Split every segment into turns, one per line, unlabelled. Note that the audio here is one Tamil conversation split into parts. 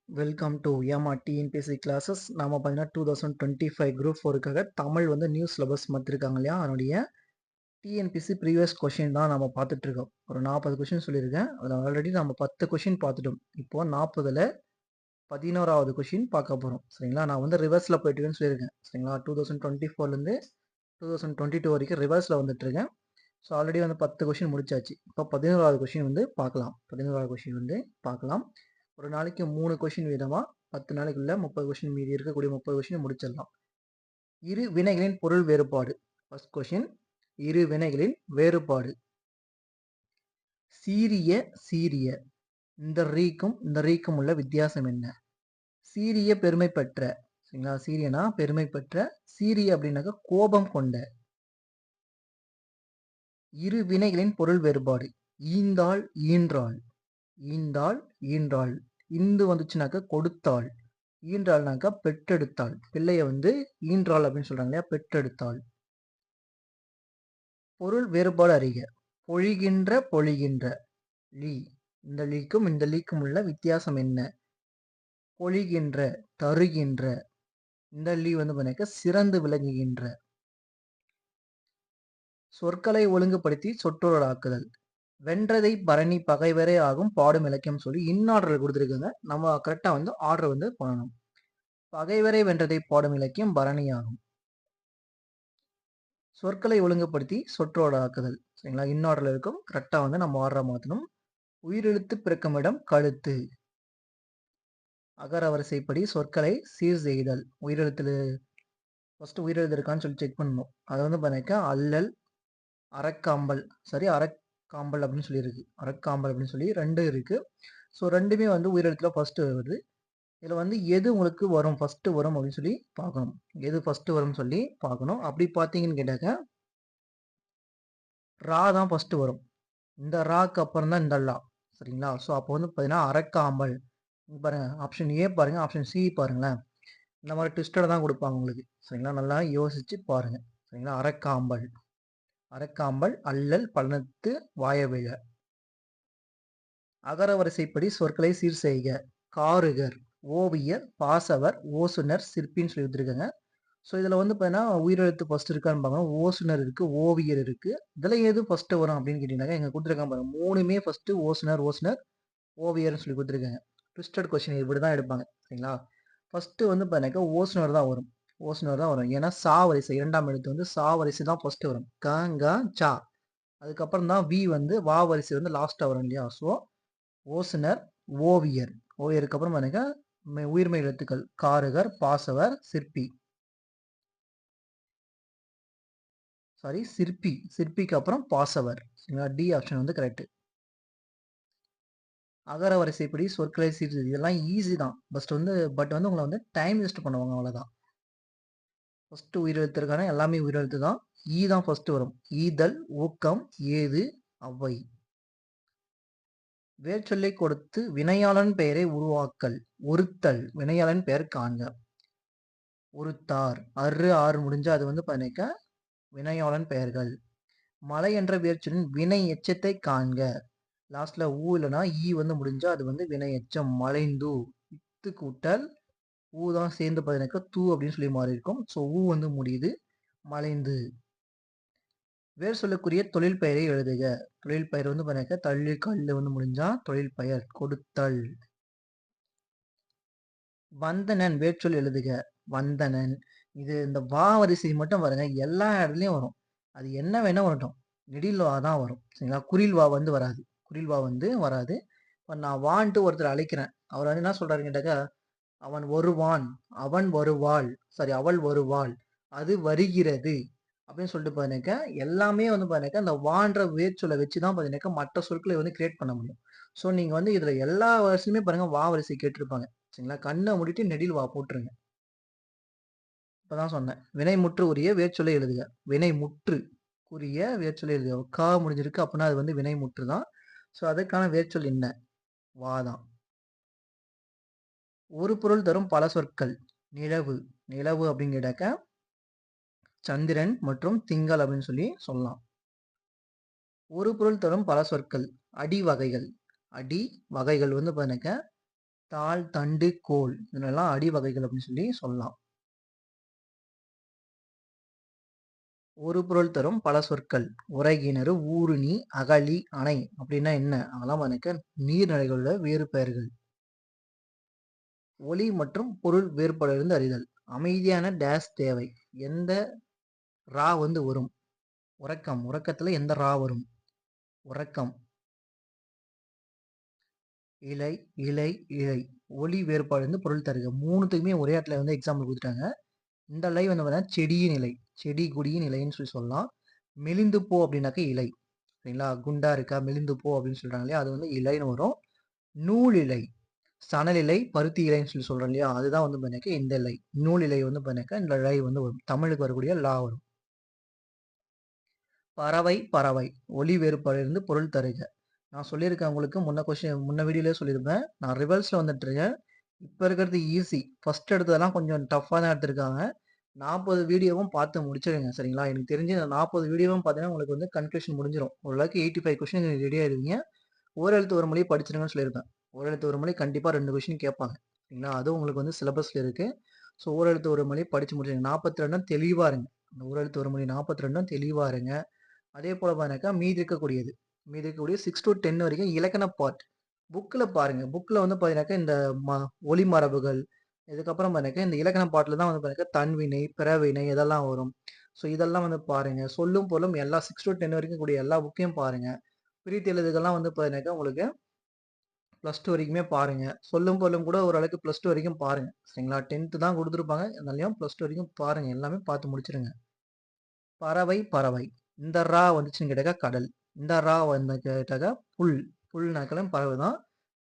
வெல்கம் டு ஏமா டிஎன்பிஎஸ்சி கிளாஸஸ். நாம பார்த்தீங்கன்னா 2025 குரூப் ஃபோருக்காக தமிழ் வந்து நியூ சிலபஸ் மாற்றிருக்காங்க இல்லையா, அதனுடைய டிஎன்பிஎஸ்சி ப்ரீவியஸ் கொஷின் தான் நம்ம பார்த்துட்டு இருக்கோம். ஒரு 40 கொஷின் சொல்லியிருக்கேன். அதில் ஆல்ரெடி நம்ம 10 கொஷின் பார்த்துட்டோம். இப்போ 40ல் 11வது கொஷின் பார்க்க போகிறோம். சரிங்களா, நான் வந்து ரிவர்ஸில் போயிட்டுருக்கேன்னு சொல்லியிருக்கேன். சரிங்களா, 2024லேருந்து 2022 வரைக்கும் ரிவர்ஸில் வந்துட்டு இருக்கேன். ஸோ ஆல்ரெடி வந்து 10 கொஷின் முடிச்சாச்சு. இப்போ 11வது கொஷின் வந்து பார்க்கலாம். 11வது கொஷின் வந்து பார்க்கலாம். ஒரு நாளைக்கு 3 கொஷின் வீதமாக 10 நாளைக்குள்ள 30 கொஷின், மீதி இருக்கக்கூடிய 30 கொஷின் முடிச்சிடலாம். இரு வினைகளின் பொருள் வேறுபாடு. ஃபர்ஸ்ட் கொஷின், இரு வினைகளின் வேறுபாடு. சீரிய சீரிய, இந்த ரீக்கும் உள்ள வித்தியாசம் என்ன? சீரிய பெருமை பெற்ற, சரிங்களா, சீரியனா பெருமை பெற்ற, சீரிய அப்படின்னாக்க கோபம் கொண்ட. இரு வினைகளின் பொருள் வேறுபாடு. ஈந்தாள் ஈன்றாள், ஈந்தாள் ஈன்றாள், இந்து வந்துச்சுனாக்க கொடுத்தாள், ஈன்றாள்னாக்கா பெற்றெடுத்தாள், பிள்ளைய வந்து ஈன்றாள் அப்படின்னு சொல்றாங்க இல்லையா, பெற்றெடுத்தாள். பொருள் வேறுபாடு அறிக. பொழிகின்ற பொழிகின்ற, லீ, இந்த லீக்கும் உள்ள வித்தியாசம் என்ன? பொழிகின்ற, தருகின்ற, இந்த லீ வந்து பண்ணாக்க சிறந்து விளங்குகின்ற. சொற்களை ஒழுங்குபடுத்தி சொற்றொடராக்குதல். வென்றதை பரணி பகைவரே ஆகும் பாடும் இலக்கியம் சொல்லி இன்னார்டர் கொடுத்துருக்காங்க. நம்ம கரெக்டா வந்து ஆர்டர் வந்து பண்ணணும். பகைவரை வென்றதை பாடும் இலக்கியம் பரணி ஆகும். சொற்களை ஒழுங்குபடுத்தி சொற்றொடராக்குதல், சரிங்களா, இன்னார்டர்ல இருக்கும். கரெக்டா வந்து நம்ம ஆர்டரை மாற்றணும். உயிரெழுத்து பிறக்கும் இடம் கழுத்து. அகர வரிசைப்படி சொற்களை சீர் செய்தல். உயிரெழுத்துல ஃபர்ஸ்ட் உயிரெழுத்து இருக்கான்னு சொல்லி செக் பண்ணணும். அதை வந்து பண்ணாக்க அல்லல், அறக்காம்பல், சரி, அறக்காம்பல் அப்படின்னு சொல்லி இருக்கு. அறக்காம்பல் அப்படின்னு சொல்லி 2 இருக்கு. ஸோ 2மே வந்து உயிரெழுத்துல ஃபர்ஸ்ட் வருது. இதில் வந்து எது உங்களுக்கு வரும், ஃபர்ஸ்ட் வரும் அப்படின்னு சொல்லி பார்க்கணும். எது ஃபர்ஸ்ட் வரும்னு சொல்லி பார்க்கணும். அப்படி பார்த்தீங்கன்னு கேட்டாக்க ரா தான் ஃபர்ஸ்ட் வரும். இந்த ராக்கு அப்புறம் தான் இந்த லா, சரிங்களா. ஸோ அப்போ வந்து பார்த்தீங்கன்னா அறக்காம்பல். பாருங்க, ஆப்ஷன் ஏ பாருங்க, ஆப்ஷன் சி பாருங்களேன். இந்த மாதிரி ட்விஸ்டட் தான் கொடுப்பாங்க உங்களுக்கு, சரிங்களா. நல்லா யோசிச்சு பாருங்க, சரிங்களா. அறக்காம்பல், அறக்காம்பல், அல்லல், பலனத்து, வாயவிழ. அகர வரிசைப்படி சொற்களை சீர் செய்க. காருகர், ஓவியர், பாசவர், ஓசுனர், சிற்பின்னு சொல்லி கொடுத்துருக்காங்க. ஸோ இதில் வந்து பார்த்தீங்கன்னா உயிரெழுத்து ஃபர்ஸ்ட் இருக்கான்னு பார்க்கணும். ஓசுனர் இருக்கு, ஓவியர் இருக்கு. இதில் எது ஃபர்ஸ்ட் வரும் அப்படின்னு கேட்டீங்கன்னா எங்க கொடுத்துருக்காங்க பாருங்க. 3மே ஃபர்ஸ்ட் ஓசுனர், ஓசுனர், ஓவியர்னு சொல்லி கொடுத்துருக்காங்க. ட்விஸ்டட் கொஸ்டின் இப்படி தான் எடுப்பாங்க, சரிங்களா. ஃபர்ஸ்ட் வந்து பார்த்தீங்கன்னா ஓசுனர் தான் வரும். ஓசுனர் தான் வரும். ஏன்னா சா வரிசை, 2ஆம் எழுத்து வந்து சா வரிசை தான் ஃபர்ஸ்ட் வரும். க, க, சா. அதுக்கப்புறம் தான் வி வந்து வா வரிசை வந்து லாஸ்ட்டாக வரும் இல்லையா. ஸோ ஓசுனர், ஓவியர். ஓவியருக்கு அப்புறம் பார்த்தீங்கன்னா உயிர்மை எழுத்துக்கள் காருகர், பாசவர், சிற்பி, சாரி சிற்பி. சிற்பிக்கு அப்புறம் பாசவர், சரிங்களா. டி ஆப்ஷன் வந்து கரெக்ட். அகர வரிசைப்படி சொற்களை சீர்திருத்தம், இதெல்லாம் ஈஸி தான். பட் வந்து உங்களை வந்து டைம் வேஸ்ட் பண்ணுவாங்க, அவ்வளோதான். ஃபர்ஸ்ட் உயிரெழுத்து இருக்கான எல்லாமே உயிரெழுத்து தான். ஈ தான் ஃபர்ஸ்ட் வரும். ஈதல், ஊக்கம், ஏது, அவ்வை. வேர்ச்சொல்லை கொடுத்து வினையாளன் பெயரை உருவாக்கல். ஒருத்தல், வினையாளன் பெயர் காண்க. ஒருத்தார், ஆறு முடிஞ்சா அது வந்து பண்ணிக்க வினையாளன் பெயர்கள். மலை என்ற வேர்ச்சொல்லின் வினை எச்சத்தை காண்க. லாஸ்ட்ல ஊ இல்லைன்னா ஈ வந்து முடிஞ்சா அது வந்து வினை எச்சம். மலைந்து, இத்து கூட்டல் ஊ தான் சேர்ந்து பார்த்தீங்கன்னாக்கா தூ அப்படின்னு சொல்லி மாறி இருக்கும். ஸோ ஊ வந்து முடியுது, மலைந்து. வேர் சொல்லக்கூடிய தொழில் பெயரை எழுதுக. தொழில் பெயர் வந்து பார்த்தீங்கன்னா தள்ளு கல்லு வந்து முடிஞ்சா தொழில் பெயர். கொடுத்தல். வந்தனன் வேர்ச்சொல் எழுதுக. வந்தனன், இது இந்த வா வரிசை மட்டும் பாருங்க, எல்லா இடத்துலையும் வரும். அது என்ன வேணா வரட்டும், நெடில் வா தான் வரும், சரிங்களா. குறில் வா வந்து வராது. குறில் வா வந்து வராது. இப்போ நான் வான்ட்டு ஒருத்தர் அழைக்கிறேன். அவர் வந்து என்ன சொல்றாருன்னு கேட்டாக்கா, அவன் வருவான், அவன் வருவாள், சாரி அவள் வருவாள், அது வருகிறது அப்படின்னு சொல்லிட்டு பார்த்தீங்கன்னாக்கா எல்லாமே வந்து பார்த்தீங்கன்னாக்கா இந்த வான்ற வேர்ச்சொல்லை வச்சு தான் பார்த்தீங்கன்னாக்கா மற்ற சொற்களை வந்து கிரியேட் பண்ண முடியும். ஸோ நீங்கள் வந்து இதில் எல்லா வரிசையுமே பாருங்கள் வா வரிசை கேட்டிருப்பாங்க, சரிங்களா. கண்ணை மூடிட்டு நெடில் வா போட்டுருங்க. இப்பதான் சொன்னேன். வினைமுற்று உரிய வேர்ச்சொல்லை எழுதுக. வினைமுற்று உரிய வேர்ச்சொல்லை எழுதுக. கா முடிஞ்சிருக்கு அப்படின்னா அது வந்து வினைமுற்று தான். ஸோ அதுக்கான வேர்ச்சொல் என்ன? வாதான். ஒரு பொருள் தரும் பல சொற்கள். நிலவு, நிலவு அப்படின்னு கேட்டாக்க சந்திரன் மற்றும் திங்கள் அப்படின்னு சொல்லி சொல்லலாம். ஒரு பொருள் தரும் பல சொற்கள். அடி வகைகள். அடி வகைகள் வந்து பாருங்க, தாள், தண்டு, கோல் இதெல்லாம் அடி வகைகள் அப்படின்னு சொல்லி சொல்லலாம். ஒரு பொருள் தரும் பல சொற்கள். உறைகிணறு, ஊருணி, அகழி, அணை அப்படின்னா என்ன? அதெல்லாம் எனக்கு நீர்நிலைகளோட வேறு பெயர்கள். ஒலி மற்றும் பொருள் வேறுபாடிலிருந்து அறிதல். அமைதியான டேஸ் தேவை. எந்த ரா வந்து வரும்? உறக்கம். உறக்கத்துல எந்த ரா வரும்? உறக்கம். இலை, இலை, இழை. ஒலி வேறுபாடு வந்து பொருள் தருக. 3த்துக்குமே ஒரே இடத்துல வந்து எக்ஸாம்பிள் குடுத்துட்டாங்க. இந்த இலை வந்து பார்த்தீங்கன்னா செடியின் இலை. செடி கொடியின் இலைன்னு சொல்லலாம். மெலிந்து போ அப்படின்னாக்க இலை. சரிங்களா? குண்டா இருக்கா, மெலிந்து போ அப்படின்னு சொல்றாங்க இல்லையா? அது வந்து இலைன்னு வரும். நூல் இலை, சணல் இலை, பருத்தி இலைன்னு சொல்லி சொல்றோம் இல்லையா? அதுதான் வந்து பார்த்தீங்கன்னாக்க இந்த இலை. நூல் இலை வந்து பார்த்தீங்கன்னாக்க இந்த இலை வந்து வரும். தமிழுக்கு வரக்கூடிய லா வரும். பறவை, பறவை. ஒலி வேறுபாடிலிருந்து பொருள் தருக. நான் சொல்லியிருக்கேன் உங்களுக்கு முன்ன வீடியோலயே சொல்லியிருப்பேன். நான் ரிவர்ஸ்ல வந்துட்டுருக்கேன். இப்ப இருக்கிறது ஈஸி. ஃபர்ஸ்ட் எடுத்ததெல்லாம் கொஞ்சம் டஃப்பா தான் எடுத்திருக்காங்க. 40 வீடியோவும் பார்த்து முடிச்சிடுங்க. சரிங்களா? எனக்கு தெரிஞ்சு இந்த 40 வீடியோவும் பார்த்தீங்கன்னா, உங்களுக்கு வந்து கன்க்ளூஷன் முடிஞ்சிரும். ஓரளவுக்கு 85 கொஸ்டின் ரெடி ஆயிருவீங்க. ஓரெழுத்து ஒரு மொழி படிச்சிருங்கன்னு சொல்லியிருப்பேன். ஓரெழுத்து ஒரு மொழி கண்டிப்பா 2 கொஸ்டின் கேட்பாங்க. சரிங்களா? அதுவும் உங்களுக்கு வந்து சிலபஸ்ல இருக்கு. ஸோ ஓரெழுத்து ஒரு மொழி படிச்சு முடிச்சிடுங்க. 42ம் தெளிவா இருங்க. அந்த ஓரெழுத்து ஒரு மொழி 42ம் தெளிவா இருங்க. அதே போல பார்த்தீங்கன்னாக்கா, மீதி இருக்கக்கூடிய 6 to 10 வரைக்கும் இலக்கண பார்ட். புக்ல பாருங்க. புக்ல வந்து பார்த்தீங்கன்னாக்கா, இந்த ம ஒலி மரபுகள், இதுக்கப்புறம் பார்த்தீங்கன்னாக்கா, இந்த இலக்கண பார்ட்ல தான் வந்து பார்த்தீங்கன்னாக்கா, தன்வினை, பிறவினை இதெல்லாம் வரும். ஸோ இதெல்லாம் வந்து பாருங்க. சொல்லும் பொருளும் எல்லா 6 to 10 வரைக்கும் கூடிய எல்லா புக்கையும் பாருங்க. பிரித்து எழுதுகள்லாம் வந்து பார்த்தீங்கன்னாக்கா, உங்களுக்கு +2 வரைக்குமே பாருங்க. சொல்லும் பொருளும் கூட ஓரளவுக்கு +2 வரைக்கும் பாருங்க. சரிங்களா? 10த் தான் குடுத்துருப்பாங்க. இருந்தாலும் +2 வரைக்கும் பாருங்க. எல்லாமே பார்த்து முடிச்சிருங்க. பறவை, பறவை. இந்த ரா வந்துச்சுன்னு கேட்டாக்கா கடல். இந்த ரா வந்து கேட்டாக்கா புல். புல்னாக்களும் பறவை தான்.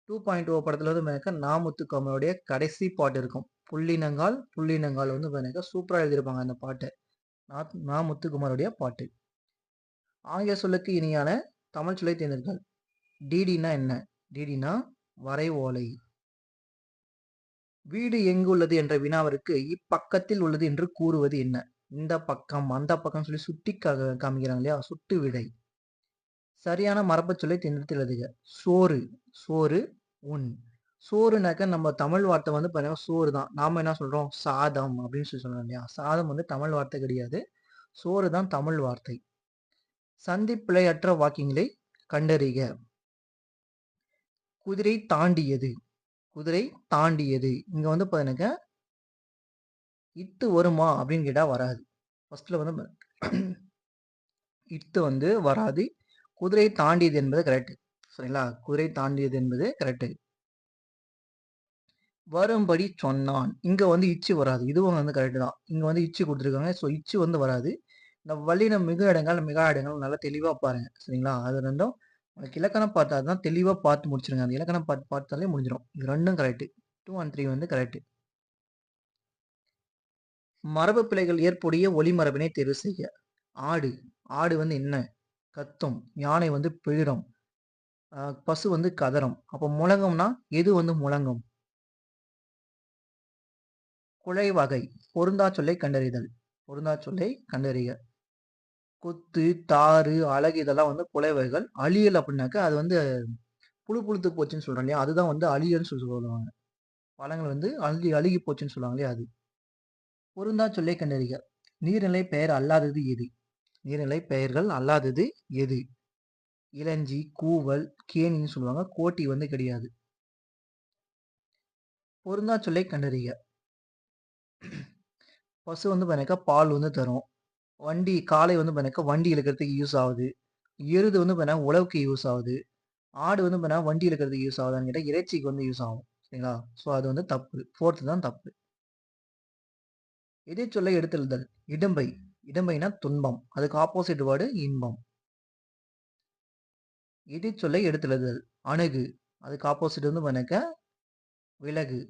2.0 படத்துல வந்து பாத்தீங்கன்னாக்கா, நாமுத்துக்குமாரோடைய கடைசி பாட்டு இருக்கும். புள்ளினங்கால், புள்ளினங்கால் வந்து பாத்தீங்கன்னாக்கா சூப்பரா எழுதியிருப்பாங்க அந்த பாட்ட. நாமுத்துக்குமாரோடைய பாட்டு. ஆங்கில சொல்லுக்கு இணையான தமிழ் சொல்லை தேர்ந்தெடுங்கள். டிடின்னா என்ன? டிடின்னா வரைவோலை. வீடு எங்கு உள்ளது என்ற வினாவிற்கு இப்பக்கத்தில் உள்ளது என்று கூறுவது என்ன? இந்த பக்கம், அந்த பக்கம் சொல்லி சுட்டி காமிக்கிறாங்க இல்லையா? சுட்டு விடை. சரியான மரபுச் சொல்லை தேர்ந்தெடுத்து எழுதுக. சோறு, சோறு, உண். சோறுனாக்க நம்ம தமிழ் வார்த்தை வந்து பார்த்தீங்கன்னா சோறு தான். நாம என்ன சொல்றோம்? சாதம் அப்படின்னு சொல்லி சொல்றோம் இல்லையா? சாதம் வந்து தமிழ் வார்த்தை கிடையாது. சோறு தான் தமிழ் வார்த்தை. சந்திப்பிழையற்ற வாக்கியங்களை கண்டறிக. குதிரை தாண்டியது, குதிரை தாண்டியது. இங்க வந்து பார்த்தீங்கன்னாக்க, இத்து வருமா அப்படின்னு கேட்டா வராது. ஃபர்ஸ்ட்ல வந்து இத்து வந்து வராது. குதிரை தாண்டியது என்பது கரெக்ட். சரிங்களா? குதிரை தாண்டியது என்பது கரெக்ட். வரும்படி சொன்னான். இங்க வந்து இச்சு வராது. இதுவும் வந்து கரெக்ட் தான். இங்க வந்து இச்சு குடுத்துருக்காங்க. ஸோ இச்சு வந்து வராது. இந்த வல்லினம் மிகு இடங்கள், மிகா இடங்கள் நல்லா தெளிவா பாருங்க. சரிங்களா? அது 2ம் உங்களுக்கு இலக்கணம் பார்த்தா தான் தெளிவா பார்த்து முடிச்சிருங்க. அந்த இலக்கணம் பார்த்தாலே முடிஞ்சிரும். இது 2ம் கரெக்ட். 2 அண்ட் 3 வந்து கரெக்ட். மரபு பிழைகள் ஏற்புடைய ஒலிமரபினை தேர்வு செய்க. ஆடு. ஆடு வந்து என்ன? கத்தும். யானை வந்து பிளிரும். பசு வந்து கதறும். அப்போ முழங்கும்னா எது வந்து முழங்கும்? குழை வகை. பொருந்தா சொல்லை கண்டறிதல். பொருந்தா சொல்லை கண்டறிக. கொத்து, தாரு, அலகு இதெல்லாம் வந்து குலை வகைகள். அழியல் அப்படின்னாக்கா அது வந்து புழு புழுத்து போச்சுன்னு சொல்றோம் இல்லையா? அதுதான் வந்து அழியல்னு சொல்லி சொல்லுவாங்க. பழங்கள் வந்து அழுகி போச்சுன்னு சொல்லுவாங்க இல்லையா? அது. பொருந்தா சொல்லை கண்டறிக. நீர்நிலை பெயர் அல்லாதது எது? நீர்நிலை பெயர்கள் அல்லாதது எது? இளஞ்சி, கூவல், கேணின்னு சொல்லுவாங்க. கோட்டி வந்து கிடையாது. பொருந்தா சொல்லை கண்டறிக. பசு வந்து பார்த்தீங்கன்னாக்கா பால் வந்து தரும். காளை வந்து பார்த்தீங்கன்னாக்கா வண்டி இழுக்கிறதுக்கு யூஸ் ஆகுது. எருது வந்து பார்த்தீங்கன்னா உழவுக்கு யூஸ் ஆகுது. ஆடு வந்து பார்த்தீங்கன்னா வண்டி இழுக்கிறதுக்கு யூஸ் ஆகுதான்னு கேட்டா இறைச்சிக்கு வந்து யூஸ் ஆகும். சரிங்களா? ஸோ அது வந்து தப்பு. 4த் தான் தப்பு. எதிர்ச்சொல்லை எடுத்தெழுதல். இடும்பை. இடும்பைனா துன்பம். அதுக்கு ஆப்போசிட் வேர்டு இன்பம். எதிர்ச்சொல்லை எடுத்தெழுதல். அணுகு. அதுக்கு ஆப்போசிட் வந்து பார்த்தீங்கன்னாக்கா விலகு.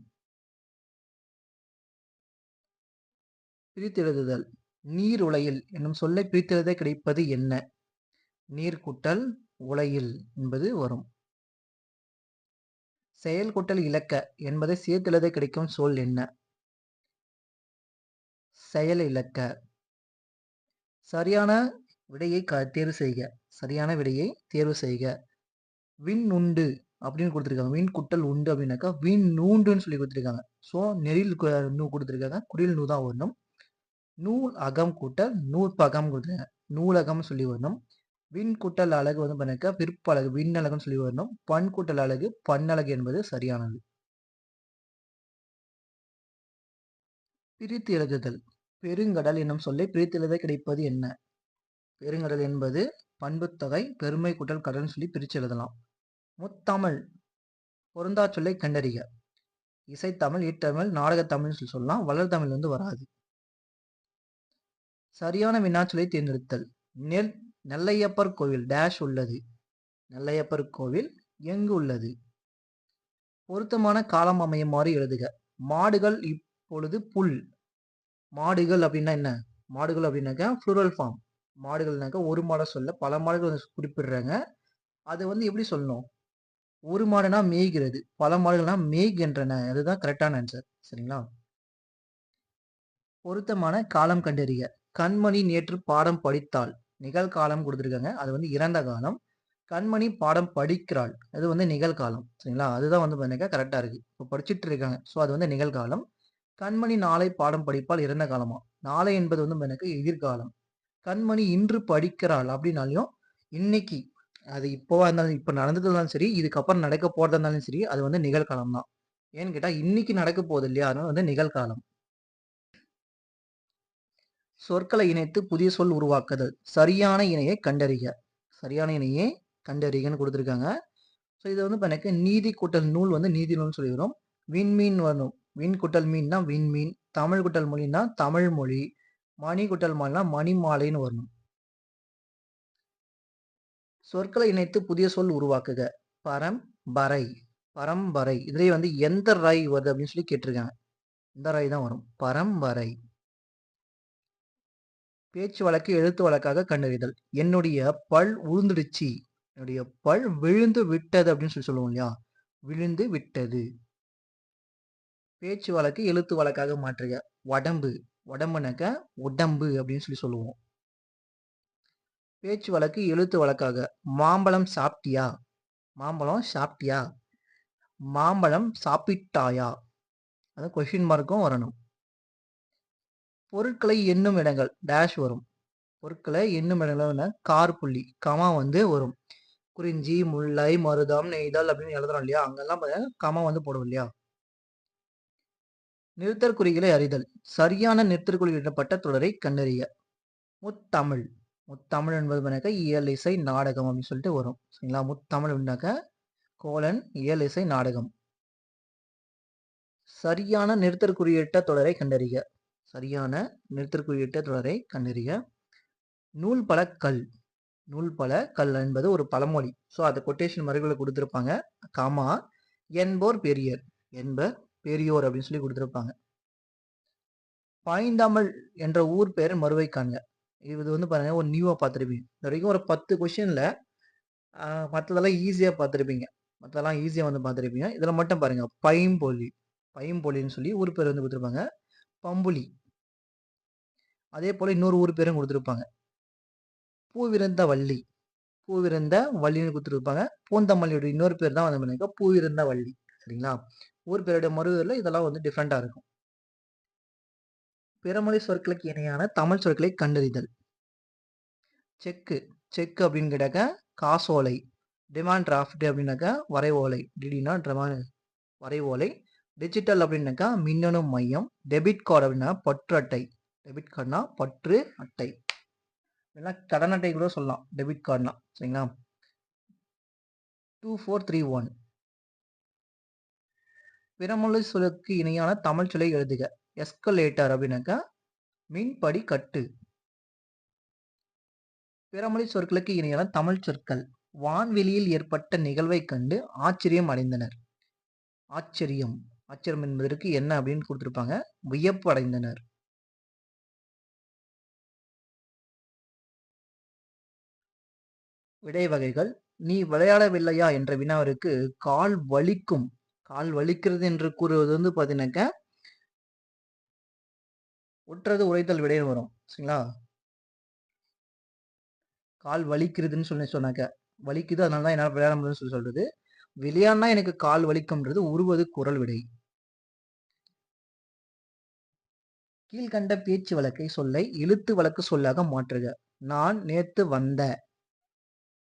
பிரித்தெழுதுதல். நீர் உலையில் என்னும் சொல்லை பிரித்தெழுத கிடைப்பது என்ன? நீர் கூட்டல் உலையில் என்பது வரும். செயல் கூட்டல் இலக்க என்பதை சேர்த்தெழுத கிடைக்கும் சொல் என்ன? செயல் இலக்க. சரியான விடையை தேர்வு செய்க. சரியான விடையை தேர்வு செய்க. விண் உண்டு. அப்படின்னு குடுத்துருக்காங்க. வீண் குட்டல் உண்டு அப்படின்னாக்கா, வீண் நூண்டுன்னு சொல்லி குடுத்துருக்காங்க. ஸோ நெடில் நூ குடுத்துருக்காங்க. குடில் நூ தான் வரணும். நூல் அகம் கூட்டல் நூற்பகம் குடுத்துருக்காங்க. நூலகம்னு சொல்லி வரணும். விண் கூட்டல் அலகு வந்து பண்ணாக்கா விற்பலகு, விண்ணழகுன்னு சொல்லி வரணும். பண் கூட்டல் அலகு, பன்னழகு என்பது சரியானது. பிரித்து எழுதுதல். பெருங்கடல் என்னும் சொல்லை பிரித்து எழுத கிடைப்பது என்ன? பெருங்கடல் என்பது பண்புத்தொகை, பெருமை கூட்டல் கடல்னு சொல்லி பிரிச்சு எழுதலாம். முத்தமிழ் பொருந்தா சொல்லை கண்டறிக. இசைத்தமிழ், ஈற்றமிழ், நாடகத்தமிழ்னு சொல்லி சொல்லலாம். வளர்தமிழ் வந்து வராது. சரியான வினாச்சொல்லை தேர்ந்தெடுத்தல். நெல்லையப்பர் கோவில் டேஷ் உள்ளது. நெல்லையப்பர் கோவில் எங்கு உள்ளது? பொருத்தமான காலம் அமையுமாறு எழுதுக. மாடுகள் இப்பொழுது புல். மாடுகள் அப்படின்னா என்ன? மாடுகள் அப்படின்னாக்கா ப்ளூரல் ஃபார்ம். மாடுகள்னாக்கா ஒரு மாடை சொல்ல பல மாடுகள் வந்து குறிப்பிடுறாங்க. அது வந்து எப்படி சொல்லணும்? ஒரு மாடுனா மேய்கிறது, பல மாடுகள்னா மேய்கின்றன. அதுதான் கரெக்டான ஆன்சர். சரிங்களா? பொருத்தமான காலம் கண்டறிக. கண்மணி நேற்று பாடம் படித்தாள். நிகழ்காலம் கொடுத்துருக்காங்க. அது வந்து இறந்த காலம். கண்மணி பாடம் படிக்கிறாள். அது வந்து நிகழ்காலம். சரிங்களா? அதுதான் வந்து பார்த்தீங்கன்னா கரெக்டா இருக்கு. இப்போ படிச்சுட்டு இருக்காங்க. ஸோ அது வந்து நிகழ்காலம். கண்மணி நாளை பாடம் படிப்பால் இறந்த காலமா? நாளை என்பது வந்து எனக்கு எதிர்காலம். கண்மணி இன்று படிக்கிறாள் அப்படின்னாலையும் இன்னைக்கு அது இப்போவா இருந்தாலும் இப்போ நடந்தது இருந்தாலும் சரி, இதுக்கப்புறம் நடக்க போறதா இருந்தாலும் சரி, அது வந்து நிகழ்காலம் தான். ஏன்னு கேட்டா இன்னைக்கு நடக்க போகுது இல்லையா? அதனால வந்து நிகழ்காலம். சொற்களை இணைத்து புதிய சொல் உருவாக்குதல். சரியான இணையை கண்டறிக. சரியான இணையை கண்டறிகன்னு கொடுத்துருக்காங்க. ஸோ இது வந்து எனக்கு நீதி கூட்டல் நூல் வந்து நீதி நூல்னு சொல்லி வரும். விண்மீன் வரும். விண் குட்டல் மீன்னா விண்மீன். தமிழ் குட்டல் மொழின்னா தமிழ் மொழி. மணி குட்டல் மாலைனா மணிமாலைன்னு வரணும். சொற்களை இணைத்து புதிய சொல் உருவாக்குக. பரம் பறை, பரம்பரை. இதுலயே வந்து எந்த ரை வருது அப்படின்னு சொல்லி கேட்டிருக்காங்க. இந்த ரை தான் வரும். பரம்பரை. பேச்சு வழக்கு எழுத்து வழக்காக கண்டறிதல். என்னுடைய பல் உழுந்துடுச்சு. என்னுடைய பல் விழுந்து விட்டது அப்படின்னு சொல்லி சொல்லுவோம் இல்லையா? விழுந்து விட்டது. பேச்சு வழக்கு எழுத்து வழக்காக மாற்றுக. உடம்பு. உடம்புனாக்க உடம்பு அப்படின்னு சொல்லி சொல்லுவோம். பேச்சு வழக்கு எழுத்து வழக்காக. மாம்பழம் சாப்பிட்டியா? மாம்பழம் சாப்பிட்டியா? மாம்பழம் சாப்பிட்டாயா? அது கொஸ்டின் மார்க்கும் வரணும். பொருட்களை எண்ணும் இடங்கள் டேஷ் வரும். பொருட்களை எண்ணும் இடங்கள் கார் புள்ளி கமா வந்து வரும். குறிஞ்சி, முல்லை, மருதம், நெய்தல் அப்படின்னு எழுதுறோம் இல்லையா? அங்கெல்லாம் கமா வந்து போடுவோம் இல்லையா? நிறுத்தற்குறிகளை அறிதல். சரியான நிறுத்தற்குறியிடப்பட்ட தொடரை கண்டறிய. முத்தமிழ். முத்தமிழ் என்பது இயல் இசை நாடகம் அப்படின்னு சொல்லிட்டு வரும். சரிங்களா? முத்தமிழ் அப்படின்னாக்க கோலன் இயல் இசை நாடகம். சரியான நிறுத்தற்குறியிட்ட தொடரை கண்டறிக. சரியான நிறுத்தற்குறியிட்ட தொடரை கண்டறிக. நூல் பல கல். நூல் பல கல் என்பது ஒரு பழமொழி. ஸோ அதை கொட்டேஷன் மறுகளை கொடுத்துருப்பாங்க. காமா என்போர் பெரியர். என்பர் பெரியோர் அப்படின்னு சொல்லி கொடுத்துருப்பாங்க. பைந்தமிழ் என்ற ஊர் பெயர் மறுவை காண்க. இது வந்து பாருங்க ஒரு நியூவா பார்த்துருப்பீங்க. இது வரைக்கும் ஒரு 10 கொஸ்டின்ல மற்றதெல்லாம் ஈஸியா பார்த்துருப்பீங்க. மற்றதெல்லாம் ஈஸியா வந்து பார்த்துருப்பீங்க. இதுல மட்டும் பாருங்க பைம்பொலி. பைம்பொலின்னு சொல்லி ஊர் பேர் வந்து கொடுத்துருப்பாங்க. பம்புலி. அதே போல இன்னொரு ஊர் பேரும் கொடுத்துருப்பாங்க. பூவிருந்த வள்ளி. பூவிருந்த வள்ளின்னு கொடுத்துருப்பாங்க. பூந்தமல்லியோட இன்னொரு பேர் தான் வந்து பூவிருந்த வள்ளி. சரிங்களா? ஊர் பேருடைய மறுவரில் இதெல்லாம் வந்து டிஃப்ரெண்டா இருக்கும். பிறமொழி சொற்களுக்கு இணையான தமிழ் சொற்களை கண்டறிதல். செக்கு. செக்கு அப்படின்னு கேட்டாக்க காசோலை. டிமாண்ட் டிராஃப்ட் அப்படின்னாக்கா வரைவோலை. டிடினா வரைவோலை. டிஜிட்டல் அப்படின்னாக்கா மின்னணு மையம். டெபிட் கார்டு அப்படின்னா பற்று அட்டை. டெபிட் கார்டுனா பற்று அட்டை. இல்லைன்னா கடன் அட்டை கூட சொல்லலாம். டெபிட் கார்டுனா. சரிங்களா? 2431. பிறமொழி சொல்லுக்கு இணையான தமிழ் சொல்லை எழுதுக. எஸ்கலேட்டர் அப்படின்னாக்கா மின்படி கட்டு. பிறமொழி சொற்களுக்கு இணையான தமிழ் சொற்கள். வான்வெளியில் ஏற்பட்ட நிகழ்வை கண்டு ஆச்சரியம் அடைந்தனர். ஆச்சரியம். ஆச்சரியம் என்பதற்கு என்ன அப்படின்னு கொடுத்திருப்பாங்க. வியப்பு அடைந்தனர். விடை வகைகள். நீ விளையாடவில்லையா என்ற வினாவிற்கு கால் வலிக்கும். கால் வலிக்கிறது என்று கூறுவது வந்து பாத்தீங்கன்னாக்க உற்றது உரைத்தல் விடைன்னு வரும். சரிங்களா? கால் வலிக்கிறதுன்னு சொன்னாக்க வலிக்குது அதனால தான் என்னால் விளையாட முடியும்னு சொல்றது. விளையாடினா எனக்கு கால் வலிக்கும்ன்றது உருவது குரல் விடை. கீழ்கண்ட பேச்சு வழக்கை சொல்லை எழுத்து வழக்கு சொல்லாக மாற்றுக. நான் நேத்து வந்த.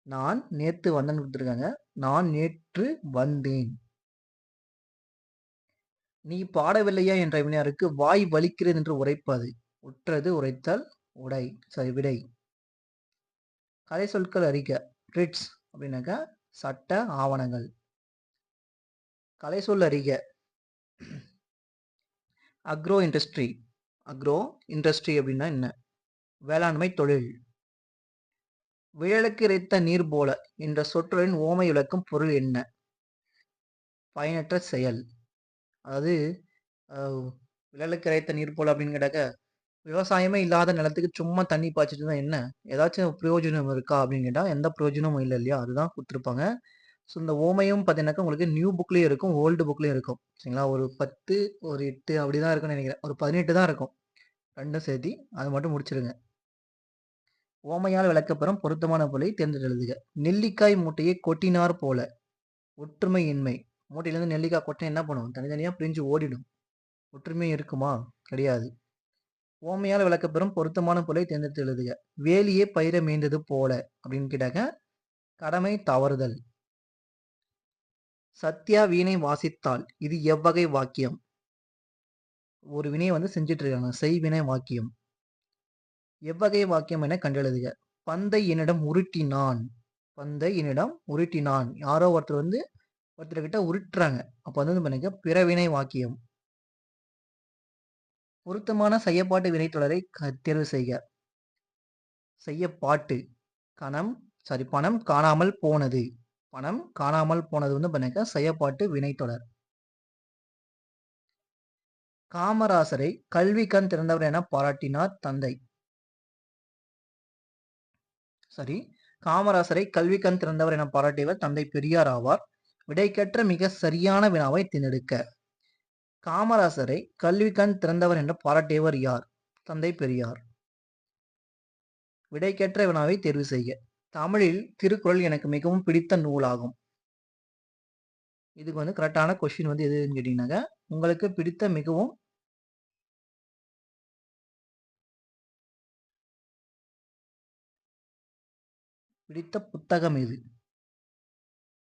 நான் நேத்து வந்தேன்னு கொடுத்துருக்காங்க. நான் நேற்று வந்தேன். நீ பாடவில்லையா என்ற வினையாருக்கு வாய் வலிக்கிறது என்று உரைப்பது. உற்றது உரைத்தல் உடை விடை. கலை சொற்கள் அறிக. ரிட்ஸ் அப்படின்னாக்கா சட்ட ஆவணங்கள். கலை சொல் அறிக. Agro industry. அக்ரோ இண்டஸ்ட்ரி அப்படின்னா என்ன? வேளாண்மை தொழில். விழலுக்கு இறைத்த நீர் போல என்ற சொற்றொடரின் ஓமை விளக்கும் பொருள் என்ன? பயனற்ற செயல். அதாவது விழலுக்கு இறைத்த நீர் போல அப்படின்னு கேட்டாக்க விவசாயமே இல்லாத நிலத்துக்கு சும்மா தண்ணி பாய்ச்சிட்டு தான் என்ன ஏதாச்சும் பிரயோஜனம் இருக்கா அப்படின்னு கேட்டால் எந்த பிரயோஜனமும் இல்லை இல்லையா? அதுதான் கொடுத்துருப்பாங்க. ஸோ இந்த ஓமையும் பார்த்தீங்கன்னாக்கா உங்களுக்கு நியூ புக்லேயும் இருக்கும், ஓல்டு புக்லேயும் இருக்கும். சரிங்களா? ஒரு 10 ஒரு 8 அப்படி தான் இருக்குன்னு நினைக்கிறேன். ஒரு 18 தான் இருக்கும் ரெண்டும் சேர்த்தி. அதை மட்டும் முடிச்சிருங்க. ஓமையால் விளக்கப்பெறும் பொருத்தமான பொருளை தேர்ந்தெடுத்து எழுதுக. நெல்லிக்காய் மூட்டையை கொட்டினார் போல. ஒற்றுமை இன்மை. மூட்டையிலேருந்து நெல்லிக்காய் கொட்டினா என்ன பண்ணுவோம்? தனித்தனியாக பிரிஞ்சு ஓடிடும். ஒற்றுமை இருக்குமா? கிடையாது. ஓமையால் விளக்கப்பெறும் பொருத்தமான பொருளை தேர்ந்தெடுத்து எழுதுக. வேலியே பயிர மேய்ந்தது போல அப்படின்னு கேட்டாக்க கடமை தவறுதல். சத்யா வீணை வாசித்தாள். இது எவ்வகை வாக்கியம்? ஒரு வினையை செஞ்சிட்டு இருக்காங்க. செய்வினை வாக்கியம். எவ்வகை வாக்கியம் என கண்டெழுதுக. பந்தை என்னிடம் உருட்டினான். பந்தை என்னிடம் உருட்டினான். யாரோ ஒருத்தர் ஒருத்தர்கிட்ட உருட்டுறாங்க. அப்ப பண்ணுங்க பிறவினை வாக்கியம். பொருத்தமான செய்யப்பாட்டு வினைத்தொடரை தேர்வு செய்க. செய்யப்பாட்டு. பணம் காணாமல் போனது. பணம் காணாமல் போனது பண்ணுங்க செய்யப்பாட்டு வினைத்தொடர். காமராசரை கல்வி கண் திறந்தவர் என பாராட்டினார் தந்தை. சரி. காமராசரை கல்வி கண் திறந்தவர் என பாராட்டியவர் தந்தை பெரியார் ஆவார். விடைக்கற்ற மிக சரியான வினாவை தேர்ந்தெடுக்க. காமராசரை கல்வி கண் திறந்தவர் என்று பாராட்டியவர் யார்? தந்தை பெரியார். விடைக்கற்ற வினாவை தேர்வு செய்க. தமிழில் திருக்குறள் எனக்கு மிகவும் பிடித்த நூலாகும். இதுக்கு கரெக்டான கொஸ்டின் எதுன்னு கேட்டீங்கன்னாக்க உங்களுக்கு பிடித்த மிகவும் பிடித்த புத்தகம் எது?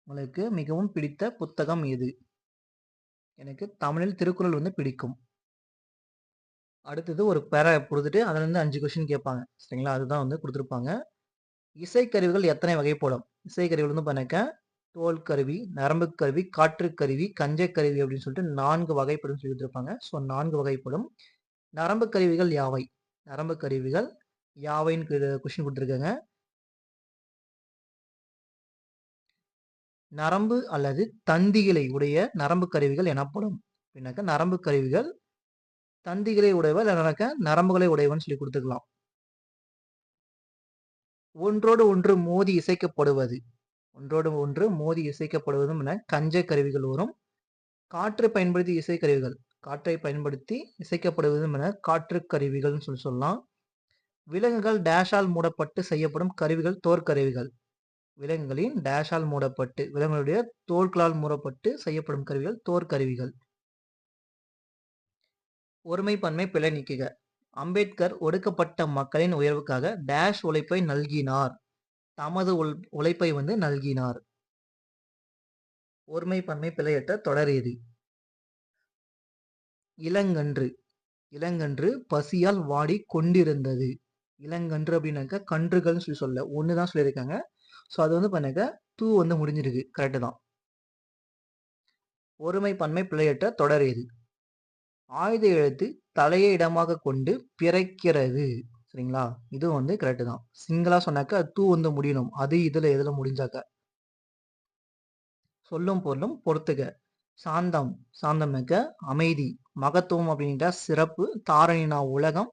உங்களுக்கு மிகவும் பிடித்த புத்தகம் எது? எனக்கு தமிழில் திருக்குறள் பிடிக்கும். அடுத்தது ஒரு பேரா கொடுத்துட்டு அதுல இருந்து 5 கொஸ்டின் கேட்பாங்க. சரிங்களா? அதுதான் கொடுத்துருப்பாங்க. இசைக்கருவிகள் எத்தனை வகைப்படும்? இசைக்கருவிகள் பண்ணக்க தோல் கருவி, நரம்பு கருவி, காற்று கருவி, கஞ்சை கருவி அப்படின்னு சொல்லிட்டு 4 வகைப்படும் சொல்லி கொடுத்துருப்பாங்க. ஸோ 4 வகைப்படும். நரம்பு கருவிகள் யாவை? நரம்பு கருவிகள் யாவைன்னு கொஸ்டின் கொடுத்துருக்காங்க. நரம்பு அல்லது தந்திகளை உடைய நரம்பு கருவிகள் எனப்படும். அப்படின்னாக்க நரம்பு கருவிகள் தந்திகளை உடையவள் இல்லைனாக்க நரம்புகளை உடையவன் சொல்லி கொடுத்துக்கலாம். ஒன்றோடு ஒன்று மோதி இசைக்கப்படுவது. ஒன்றோடு ஒன்று மோதி இசைக்கப்படுவதும் என கஞ்சை கருவிகள் வரும். காற்றை பயன்படுத்தி இசைக்கருவிகள். காற்றை பயன்படுத்தி இசைக்கப்படுவதும் என காற்று கருவிகள் சொல்லலாம். விலங்குகள் டேஷால் மூடப்பட்டு செய்யப்படும் கருவிகள் தோற்கருவிகள். விலங்குகளின் டேஷால் மூடப்பட்டு விலங்குகளுடைய தோல்களால் மூடப்பட்டு செய்யப்படும் கருவிகள் தோற்கருவிகள். ஒருமை பன்மை பிழை நீக்குக. அம்பேத்கர் ஒடுக்கப்பட்ட மக்களின் உயர்வுக்காக டேஷ் உழைப்பை நல்கினார். தமது உழைப்பை நல்கினார். ஒருமை பன்மை பிழையற்ற தொடர் எது? இளங்கன்று. இளங்கன்று பசியால் வாடி கொண்டிருந்தது. இளங்கன்று அப்படின்னாக்க கன்றுகள்னு சொல்ல ஒண்ணுதான் சொல்லியிருக்காங்க. ஸோ அது பண்ணுங்க தூ முடிஞ்சிருக்கு. கரெக்டு தான். ஒருமை பன்மை பிழையற்ற தொடர் எது? ஆயுத எழுத்து தலையை இடமாக கொண்டு பிறக்கிறது. சரிங்களா? இது கரெக்டு தான். சிங்கிளா சொன்னாக்க தூ முடியணும். அது எதுல முடிஞ்சாக்க. சொல்லும் பொருளும் பொறுத்துக. சாந்தம். சாந்தம்னாக்க அமைதி. மகத்துவம் அப்படின்ற சிறப்பு. தாரணினா உலகம்.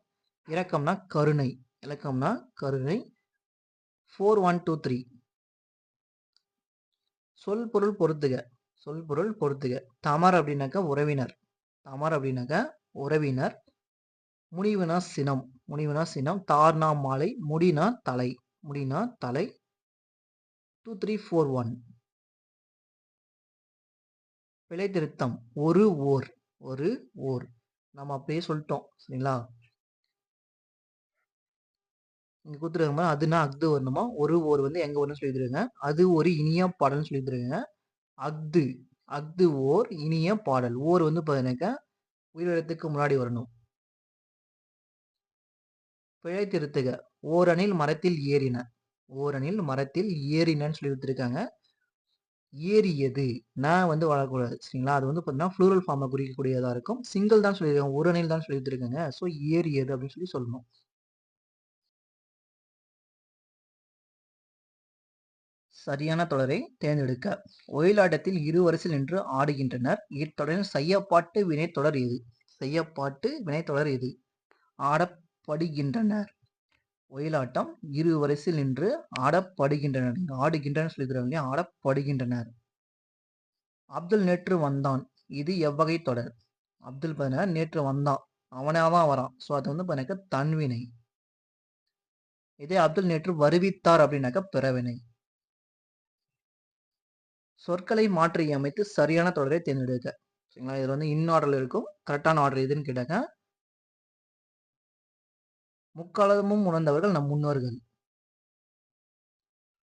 இரக்கம்னா கருணை. இலக்கம்னா கருணை. 4123. சொல் பொருள் பொறுத்துக. சொல் பொருள் பொறுத்துக. தமர் அப்படின்னாக்க உறவினர். தமர் அப்படின்னாக்க உறவினர். முனிவுனா சினம். முனிவுனா சினம். தார்னா மாலை. முடினா தலை. முடினா தலை. 2341. பிழை திருத்தம் ஒரு ஓர். ஒரு ஓர். நம்ம அப்படியே சொல்லிட்டோம். சரிங்களா? இங்க குடுத்துருக்க மாரி அதுனா அஃது வரணுமா? ஒரு ஓர் வந்து எங்க வரும்னு சொல்லி தருங்க. அது ஒரு இனிய பாடல்னு சொல்லி தருங்க. அஃது அஃது ஓர் இனிய பாடல். ஓர் வந்து பார்த்தீங்கன்னாக்கா உயிரெழுத்துக்கு முன்னாடி வரணும். பிழை திருத்துக. ஓரணில் மரத்தில் ஏறின. ஓரணில் மரத்தில் ஏறினன்னு சொல்லி குடுத்துருக்காங்க. ஏறியது. வந்து வரக்கூடாது. சரிங்களா? அது வந்து பார்த்தீங்கன்னா, ப்ளூரல் ஃபார்ம குறிக்கக்கூடியதா இருக்கும். சிங்கிள் தான் சொல்லியிருக்காங்க. ஒரு அணில் தான் சொல்லி குடுத்துருக்காங்க. ஸோ ஏறியது அப்படின்னு சொல்லி சொல்லணும். சரியான தொடரை தேர்ந்தெடுக்க. ஒயிலாட்டத்தில் இரு வரிசையில் நின்று ஆடுகின்றனர். இத்தொடரின் செய்யப்பாட்டு வினைத்தொடர் எது? செய்யப்பாட்டு வினைத்தொடர் எது? ஆடப்படுகின்றனர். ஒயிலாட்டம் இரு வரிசையில் நின்று ஆடப்படுகின்றனர். இங்க ஆடுகின்றனர் சொல்லிக்கிறாங்க இல்லையா? ஆடப்படுகின்றனர். அப்துல் நேற்று வந்தான். இது எவ்வகை தொடர்? அப்துல் பார்த்தீங்கன்னா நேற்று வந்தான். அவனாதான் வரான். ஸோ அது வந்து பார்த்தீங்கன்னா தன்வினை. இதே அப்துல் நேற்று வருவித்தார் அப்படின்னாக்கா பிறவினை. சொற்களை மாற்றி அமைத்து சரியான தொடரை தேர்ந்தெடுக்க. சரிங்களா? இதுல வந்து இன் ஆர்டர்ல இருக்கும். கரெக்டான ஆர்டர் எதுன்னு கேட்டாங்க. முக்காலமும் உணர்ந்தவர்கள் நம் முன்னோர்கள்.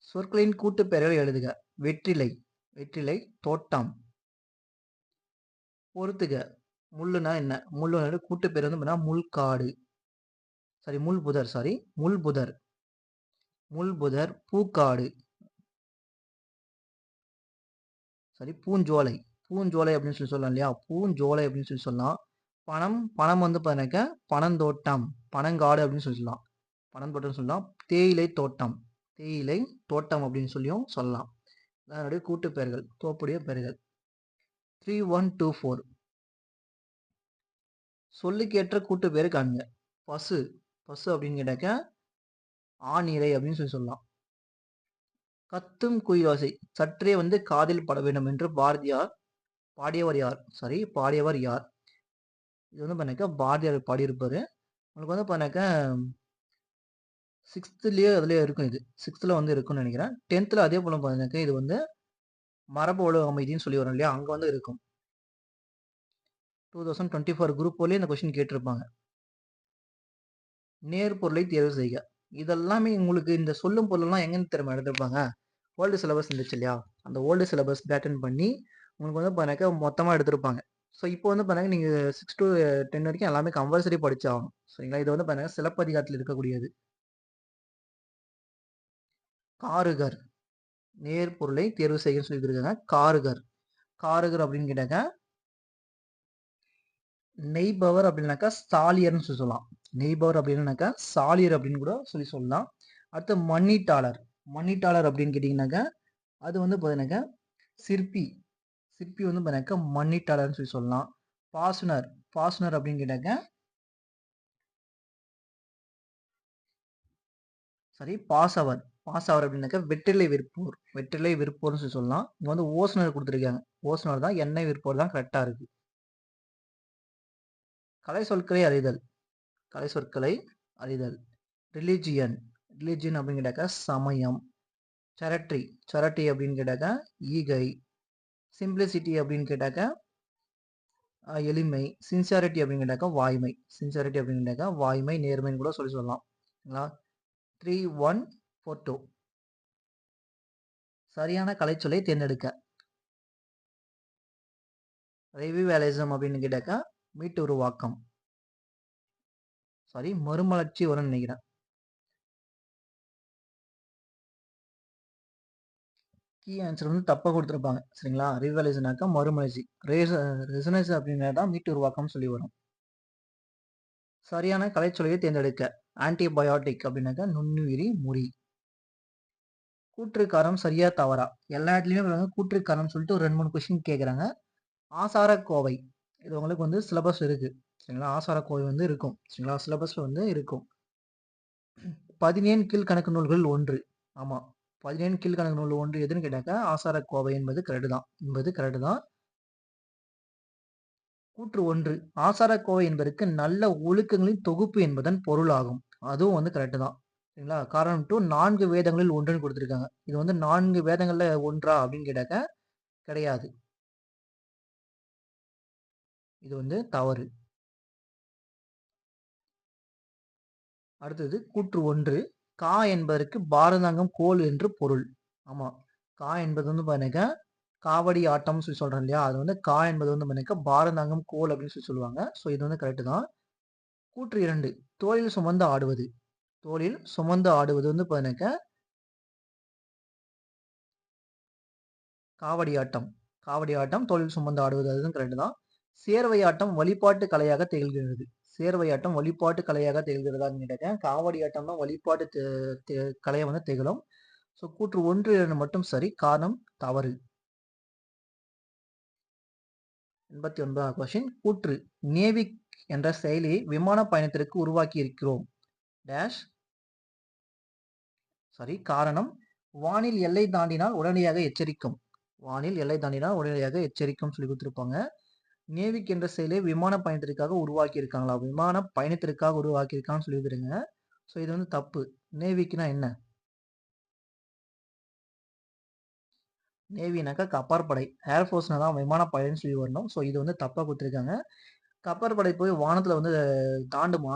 சொற்களின் கூட்டு பெயர்களை எழுதுக. வெற்றிலை. வெற்றிலை தோட்டம். பொறுத்துக. முள்ளுனா என்ன? முள்ளு கூட்டு பேர் வந்து பார்த்தீங்கன்னா முள்காடு. சாரி முள்புதர். சாரி முள்புதர். முள்புதர் பூக்காடு. சரி பூஞ்சோலை. பூஞ்சோலை அப்படின்னு சொல்லி சொல்லலாம் இல்லையா? பூஞ்சோலை அப்படின்னு சொல்லி சொல்லலாம். பனம் பனம் வந்து பார்த்தீங்கன்னாக்கா பனந்தோட்டம். பனங்காடு அப்படின்னு சொல்லி சொல்லலாம். பனந்தோட்டம் சொல்லலாம். தேயிலை தோட்டம். தேயிலை தோட்டம் அப்படின்னு சொல்லியும் சொல்லலாம். அதனுடைய கூட்டு பெயர்கள். தோப்புடைய பெயர்கள். 3124. சொல்லுக்கேற்ற கூட்டு பேரு காண்க. பசு. பசு அப்படின்னு கேட்டாக்கா ஆணிரை அப்படின்னு சொல்லி சொல்லலாம். கத்தும் குயிலோசை சற்றே வந்து காதில் பட வேண்டும் என்று பாரதியார் பாடியவர் யார்? சாரி பாடியவர் யார்? இது வந்து பண்ணாக்கா பாரதியார் பாடியிருப்பாரு. உங்களுக்கு வந்து பண்ணாக்கா 6த்லயோ அதுலயோ இருக்கும் இது. 6த்ல வந்து இருக்கும்னு நினைக்கிறேன். 10த்ல அதே போல பார்த்தீங்கன்னாக்கா இது வந்து மரபு அமைதின்னு சொல்லி வரும் இல்லையா? அங்க வந்து இருக்கும். 2024 குரூப் 4லயே இந்த கொஸ்டின் கேட்டிருப்பாங்க. நேர்பொருளை தேர்வு செய்க. இதெல்லாமே உங்களுக்கு இந்த சொல்லும் பொருளெல்லாம் எங்கன்னு தெரியுமா எடுத்திருப்பாங்க? ஓல்டு சிலபஸ் இருந்துச்சு இல்லையா? அந்த ஓல்டு சிலபஸ் பேட்டர்ன் பண்ணி உங்களுக்கு வந்து பார்த்தீங்கன்னாக்கா மொத்தமா எடுத்திருப்பாங்க. ஸோ இப்போ வந்து பார்த்தீங்கன்னா நீங்க 6 டூ 10 வரைக்கும் எல்லாமே கம்பல்சரி படிச்சாகணும். சரிங்களா? இது வந்து பார்த்தீங்கன்னா சிலப்பதிகாரத்தில் இருக்கக்கூடியது. காருகர். நேர்பொருளை தேர்வு செய்யன்னு சொல்லியிருக்காங்க. காருகர். காருகர் அப்படின்னு கேட்டாக்க நெய்பவர் அப்படின்னாக்கா சாலியர்னு சொல்லி சொல்லலாம். நெய்பவர் அப்படின்னாக்கா சாலியர் அப்படின்னு கூட சொல்லி சொல்லலாம். அடுத்து மண்ணீட்டாளர். மண்ணீட்டாளர் அப்படின்னு கேட்டிங்கனாக்கா அது வந்து பார்த்தீங்கன்னாக்கா சிற்பி. சிற்பி வந்து பார்த்தீங்கன்னாக்கா மண்ணீட்டாளர்னு சொல்லி சொல்லலாம். பாசுனர். பாசுனர் அப்படின்னு கேட்டாக்க சாரி பாசவர். பாசவர் அப்படின்னாக்கா வெற்றிலை விற்போர். வெற்றிலை விற்போர்னு சொல்லி சொல்லலாம். இங்க வந்து ஓசுனர் கொடுத்துருக்காங்க. ஓசுனர் தான் எண்ணெய் விற்போர் தான் கரெக்டா இருக்கு. கலை சொற்களை அறிதல். கலை சொற்களை அறிதல். ரிலிஜியன். ரிலிஜியன் அப்படின்னு கேட்டாக்கா சமயம். சேரிட்டி. சேரிட்டி அப்படின்னு கேட்டாக்கா ஈகை. சிம்பிளிசிட்டி அப்படின்னு கேட்டாக்கா எளிமை. சின்சியாரிட்டி அப்படின்னு கேட்டாக்கா வாய்மை. சின்சியாரிட்டி அப்படின்னு கேட்டாக்கா வாய்மை நேர்மைன்னு கூட சொல்லி சொல்லலாம். 3142. சரியான கலைச்சொல்லை தேர்ந்தெடுக்க. ரிவிவேலிசம் அப்படின்னு கேட்டாக்கா மீட்டு உருவாக்கம். சாரி மறுமலர்ச்சி வரும்னு நினைக்கிறேன். கீ ஆன்சர் வந்து தப்பா கொடுத்துருப்பாங்க. சரிங்களா? ரிவிவேலிசம்னாக்கா மறுமலர்ச்சி. ரெசனன்ஸ் அப்படின்னா மீட்டு உருவாக்கம் சொல்லி வரும். சரியான கலைச்சொல்லையை தேர்ந்தெடுக்க. ஆன்டிபயோட்டிக் அப்படின்னாக்கா நுண்ணுயிரி முறி. கூற்றுக்காரம் சரியா தவறா? எல்லா இடத்துலயுமே வந்து கூற்றுக்காரம் சொல்லிட்டு ஒரு 2, 3 கொஸ்டின் கேட்குறாங்க. ஆசாரக்கோவை. இது உங்களுக்கு வந்து சிலபஸ் இருக்கு. சரிங்களா? ஆசாரக்கோவை வந்து இருக்கும். சரிங்களா? சிலபஸ்ல வந்து இருக்கும். 17 கீழ்கணக்கு நூல்கள் ஒன்று. ஆமா. 17 கீழ்கணக்கு நூல் ஒன்று எதுன்னு கேட்டாக்கா ஆசாரக்கோவை என்பது கரெக்ட் தான். கூற்று 1. ஆசாரக்கோவை என்பதற்கு நல்ல ஒழுக்கங்களின் தொகுப்பு என்பதன் பொருளாகும். அதுவும் வந்து கரெக்ட் தான். சரிங்களா? காரணம் 2 4 வேதங்களில் ஒன்றுன்னு கொடுத்துருக்காங்க. இது வந்து 4 வேதங்கள்ல ஒன்றா அப்படின்னு கேட்டாக்கா கிடையாது. இது வந்து தவறு. அடுத்தது கூற்று 1 கா என்பதற்கு பாரதாங்கம் கோல் என்று பொருள். ஆமா. கா என்பது வந்து பாத்தீங்கன்னா காவடி ஆட்டம் சொல்லி சொல்றோம் இல்லையா? அது வந்து கா என்பது வந்து பாத்தீங்கன்னா பாரதாங்கம் கோல் அப்படின்னு சொல்லி சொல்லுவாங்க. ஸோ இது வந்து கரெக்ட் தான். கூற்று 2 தோளில் சுமந்து ஆடுவது. தோளில் சுமந்து ஆடுவது வந்து பாத்தீங்கன்னா காவடி ஆட்டம். காவடி ஆட்டம் தோளில் சுமந்து ஆடுவது அதுவும் கரெக்ட் தான். சேர்வை ஆட்டம் வழிபாட்டு கலையாக திகழ்கிறது. சேர்வை ஆட்டம் வழிபாட்டு கலையாக திகழ்கிறதான்னு கேட்டேன். காவடி ஆட்டம் தான் வழிபாட்டு கலையை வந்து திகழும். ஸோ கூற்று 1, 2 மட்டும் சரி. காரணம் தவறு. 89வது கொஸ்டின் கூற்று நேவிக் என்ற செயலியை விமான பயணத்திற்கு உருவாக்கி இருக்கிறோம். டேஷ் சாரி காரணம் வானில் எல்லை தாண்டினால் உடனடியாக எச்சரிக்கும். வானில் எல்லை தாண்டினால் உடனடியாக எச்சரிக்கும் சொல்லி கொடுத்துருப்பாங்க. நேவிக் என்ற செயலை விமான பயணத்திற்காக உருவாக்கி இருக்காங்களா? விமான பயணத்திற்காக உருவாக்கி இருக்கான்னு சொல்லிடுங்க. ஸோ இது வந்து தப்பு. நேவிக்னா என்ன? நேவினாக்கா கப்பற்படை. ஏர்ஃபோர்ஸ்னா தான் விமானப்படைன்னு சொல்லி வரணும். ஸோ இது வந்து தப்பா கொடுத்துருக்காங்க. கப்பற்படை போய் வானத்துல வந்து தாண்டுமா?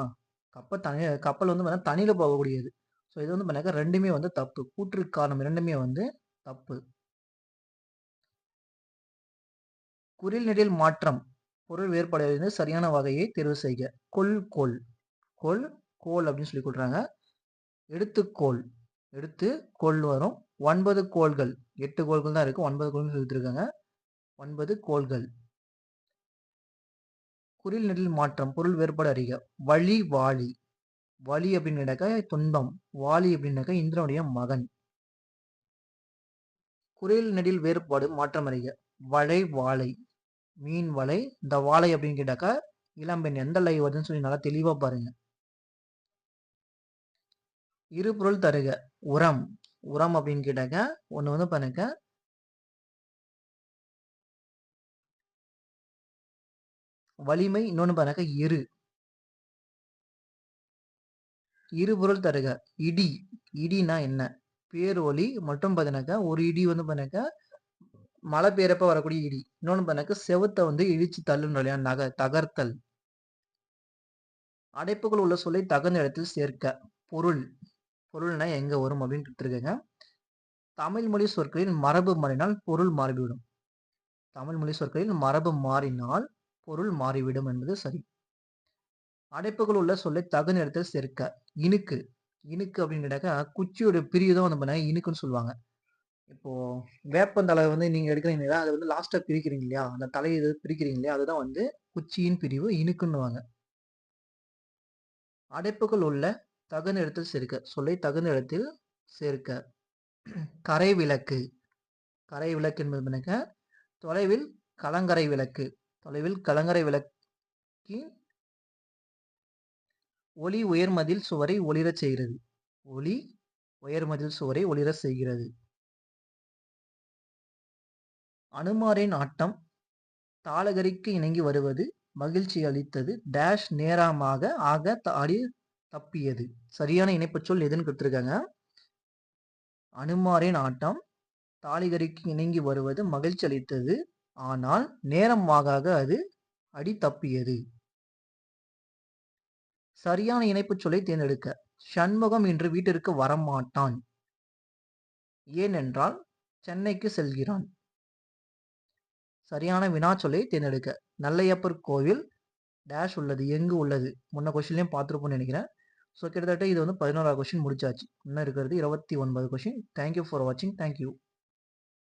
கப்பல் வந்து பார்த்தீங்கன்னா தண்ணியில போகக்கூடியது. ஸோ இது வந்து பார்த்தீங்கன்னா 2மே வந்து தப்பு. கூற்று காரணம் 2மே வந்து தப்பு. குறில் நெடில் மாற்றம் பொருள் வேறுபாடு சரியான வகையை தேர்வு செய்க. கொள் கோல் கொள் கோல் அப்படின்னு சொல்லி கொடுக்குறாங்க. எடுத்துக்கோள் எடுத்து கோள் வரும். 9 கோள்கள் 8 கோள்கள் தான் இருக்கு. 9 கோள்கள் எடுத்திருக்காங்க. 9 கோள்கள். குறில் நெடில் மாற்றம் பொருள் வேறுபாடு அறிக. வழி வாளி வலி அப்படின்னாக்கா துன்பம். வாலி அப்படின்னாக்கா இந்திரனுடைய மகன். குறில் நெடில் வேறுபாடு மாற்றம் அறிக. வளை வாழை மீன் வலை. இந்த வாழை அப்படின்னு கேட்டாக்கா இளம்பெண் எந்த லை வருதுன்னு சொல்லி நல்லா தெளிவா பாருங்க. இரு பொருள் தருக. உரம் உரம் அப்படின்னு கேட்டாக்க ஒண்ணு வந்து பாருங்க வலிமை, இன்னொன்னு பாருங்க இரு பொருள் தருக. இடி இடினா என்ன? பேரொலி மற்றும் பார்த்தீங்கன்னாக்கா ஒரு இடி வந்து பார்த்தீங்கன்னாக்கா மழை பெய்யறப்ப வரக்கூடிய இடி. இன்னொன்னு பார்த்தீங்கன்னாக்கா செவுத்த வந்து இடிச்சு தள்ளுன்ற இல்லையா தகர்த்தல். அடைப்புகள் உள்ள சொல்லை தகுந்த இடத்தில் சேர்க்க. பொருள் பொருள்னா எங்க வரும் அப்படின்னு கொடுத்துருக்கேங்க. தமிழ் மொழி சொற்களில் மரபு மாறினால் பொருள் மாறிவிடும். தமிழ் மொழி சொற்களில் மரபு மாறினால் பொருள் மாறிவிடும் என்பது சரி. அடைப்புகள் உள்ள சொல்லை தகுந்த இடத்தில் சேர்க்க. இனுக்கு இனுக்கு அப்படின்னு கேட்டாக்கா குச்சியோட பிரிவுதான் வந்து பண்ண இனுக்குன்னு சொல்லுவாங்க. இப்போ வேப்பந்தலை வந்து நீங்க எடுக்கிறீங்களா அதை வந்து லாஸ்டா பிரிக்கிறீங்க இல்லையா? அந்த தலையை பிரிக்கிறீங்க இல்லையா? அதுதான் வந்து குச்சியின் பிரிவு இனுக்குன்னுவாங்க. அடைப்புகள் உள்ள தகுந்த இடத்தில் சேர்க்க. சொல்லை தகுந்த இடத்தில் சேர்க்க. கரை விளக்கு கரை விளக்கு என்பது தொலைவில் கலங்கரை விளக்கு. தொலைவில் கலங்கரை விளக்கின் ஒளி உயர்மதில் சுவரை ஒளிரச் செய்கிறது. ஒளி உயர்மதில் சுவரை ஒளிரச் செய்கிறது. அனுமாரின் ஆட்டம் தாளகரிக்கு இணங்கி வருவது மகிழ்ச்சி அளித்தது டேஷ் நேரமாக ஆக ஆடி தப்பியது. சரியான இணைப்பு சொல் எதுன்னு கொடுத்துருக்காங்க. அனுமாரின் ஆட்டம் தாளிகரிக்கு இணங்கி வருவது மகிழ்ச்சி அளித்தது, ஆனால் நேரமாக அது அடி தப்பியது. சரியான இணைப்பு சொல்லை தேர்ந்தெடுக்க. சண்முகம் இன்று வீட்டிற்கு வரமாட்டான். ஏனென்றால் சென்னைக்கு செல்கிறான். சரியான வினா சொல்லை தேர்ந்தெடுக்க. நல்லையப்பர் கோவில் டேஷ் உள்ளது எங்கு உள்ளது. முன்ன கொஸ்டின்லயும் பார்த்துருப்போம்னு நினைக்கிறேன். ஸோ கிட்டத்தட்ட இது வந்து 11வது கொஸ்டின் முடிச்சாச்சு. இன்னும் இருக்கிறது 29 கொஸ்டின். தேங்க்யூ ஃபார் வாட்சிங். தேங்க்யூ.